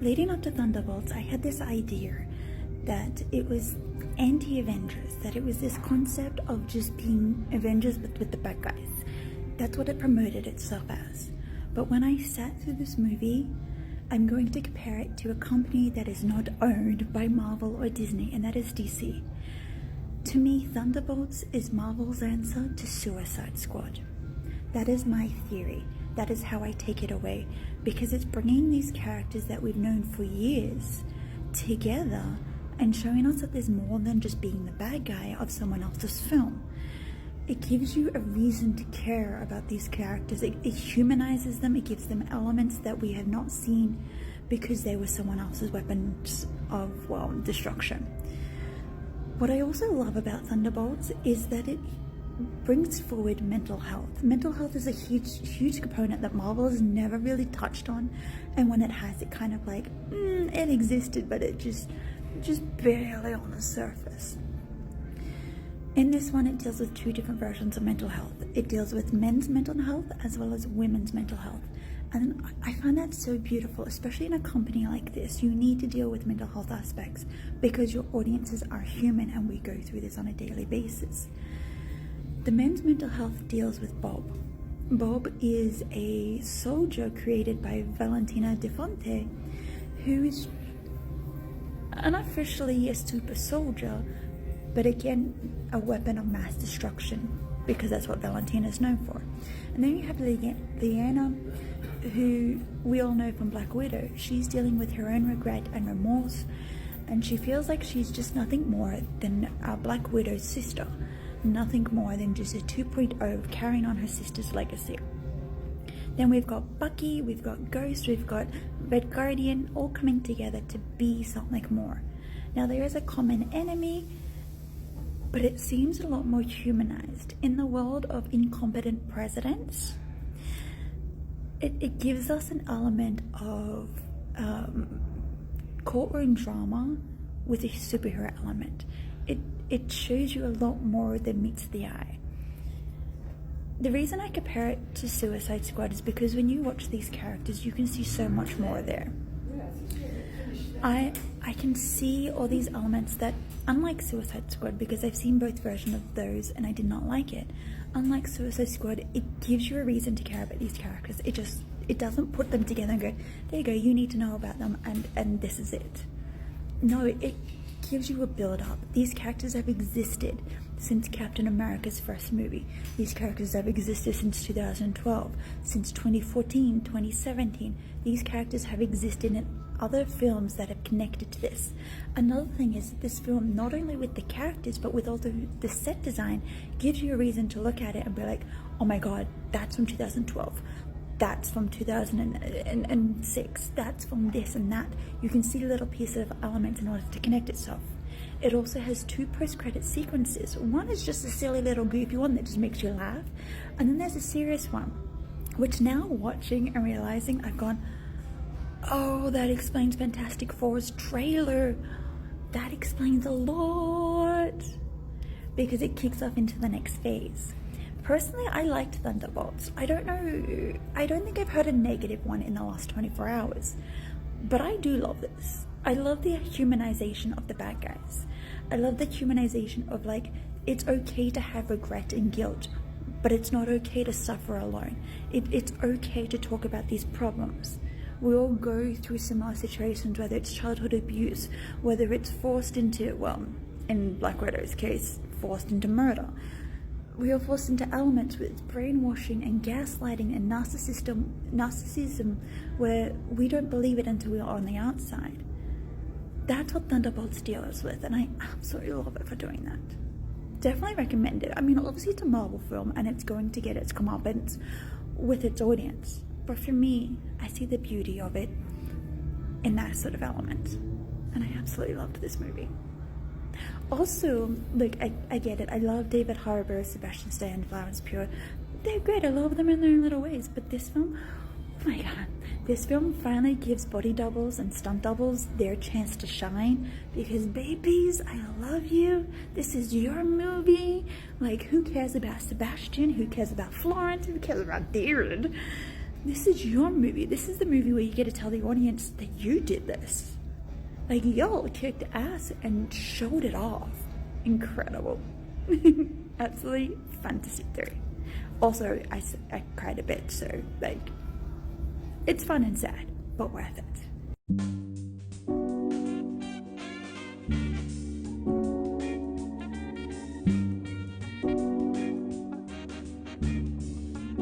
leading up to Thunderbolts, I had this idea that it was anti-Avengers, that it was this concept of just being Avengers but with the bad guys. That's what it promoted itself as. But when I sat through this movie, I'm going to compare it to a company that is not owned by Marvel or Disney, and that is DC. To me, Thunderbolts is Marvel's answer to Suicide Squad. That is my theory. That is how I take it away, because it's bringing these characters that we've known for years together and showing us that there's more than just being the bad guy of someone else's film. It gives you a reason to care about these characters. It humanizes them. It gives them elements that we have not seen because they were someone else's weapons of, well, destruction. What I also love about Thunderbolts is that it brings forward mental health. Mental health is a huge component that Marvel has never really touched on, and when it has, it kind of like, it existed, but it just barely on the surface. In this one, it deals with two different versions of mental health. It deals with men's mental health as well as women's mental health. And I find that so beautiful, especially in a company like this. You need to deal with mental health aspects because your audiences are human and we go through this on a daily basis. The men's mental health deals with Bob. Bob is a soldier created by Valentina De Fonte, who is unofficially a super soldier, but again, a weapon of mass destruction, because that's what Valentina is known for. And then you have Lyanna, who we all know from Black Widow. She's dealing with her own regret and remorse, and she feels like she's just nothing more than Black Widow's sister, nothing more than just a 2.0 carrying on her sister's legacy. Then we've got Bucky, we've got Ghost, we've got Red Guardian, all coming together to be something more. Now there is a common enemy, but it seems a lot more humanized. In the world of incompetent presidents, it gives us an element of courtroom drama with a superhero element. It shows you a lot more than meets the eye. The reason I compare it to Suicide Squad is because when you watch these characters, you can see so much more there. I can see all these elements that, unlike Suicide Squad, because I've seen both versions of those and I did not like it, unlike Suicide Squad, it gives you a reason to care about these characters. It doesn't put them together and go, there you go, you need to know about them and this is it. No, it gives you a build-up. These characters have existed since Captain America's first movie. These characters have existed since 2012, since 2014, 2017. These characters have existed in other films that have connected to this. Another thing is this film, not only with the characters, but with all the set design, gives you a reason to look at it and be like, oh my god, that's from 2012. That's from 2006. That's from this and that. You can see little pieces of elements in order to connect itself. It also has two post-credit sequences. One is just a silly little goofy one that just makes you laugh. And then there's a serious one, which now watching and realizing, I've gone, oh, that explains Fantastic Four's trailer. That explains a lot. Because it kicks off into the next phase. Personally, I liked Thunderbolts. I don't think I've heard a negative one in the last 24 hours. But I do love this. I love the humanization of the bad guys. I love the humanization of, like, it's okay to have regret and guilt, but it's not okay to suffer alone. It's okay to talk about these problems. We all go through similar situations, whether it's childhood abuse, whether it's forced into, well, in Black Widow's case, forced into murder. We are forced into elements with brainwashing and gaslighting and narcissism where we don't believe it until we are on the outside. That's what Thunderbolts deals with, and I absolutely love it for doing that. Definitely recommend it. I mean, obviously it's a Marvel film and it's going to get its comeuppance with its audience. But for me, I see the beauty of it in that sort of element. And I absolutely loved this movie. Also, like, I get it. I love David Harbour, Sebastian Stan, Florence Pugh. They're great. I love them in their own little ways. But this film, oh my god. This film finally gives body doubles and stunt doubles their chance to shine. Because, babies, I love you. This is your movie. Like, who cares about Sebastian? Who cares about Florence? Who cares about David? this is your movie. This is the movie where you get to tell the audience that you did this. Like, y'all kicked ass and showed it off. Incredible. Absolutely fantasy 3. Also, I cried a bit, so, like, it's fun and sad, but worth it.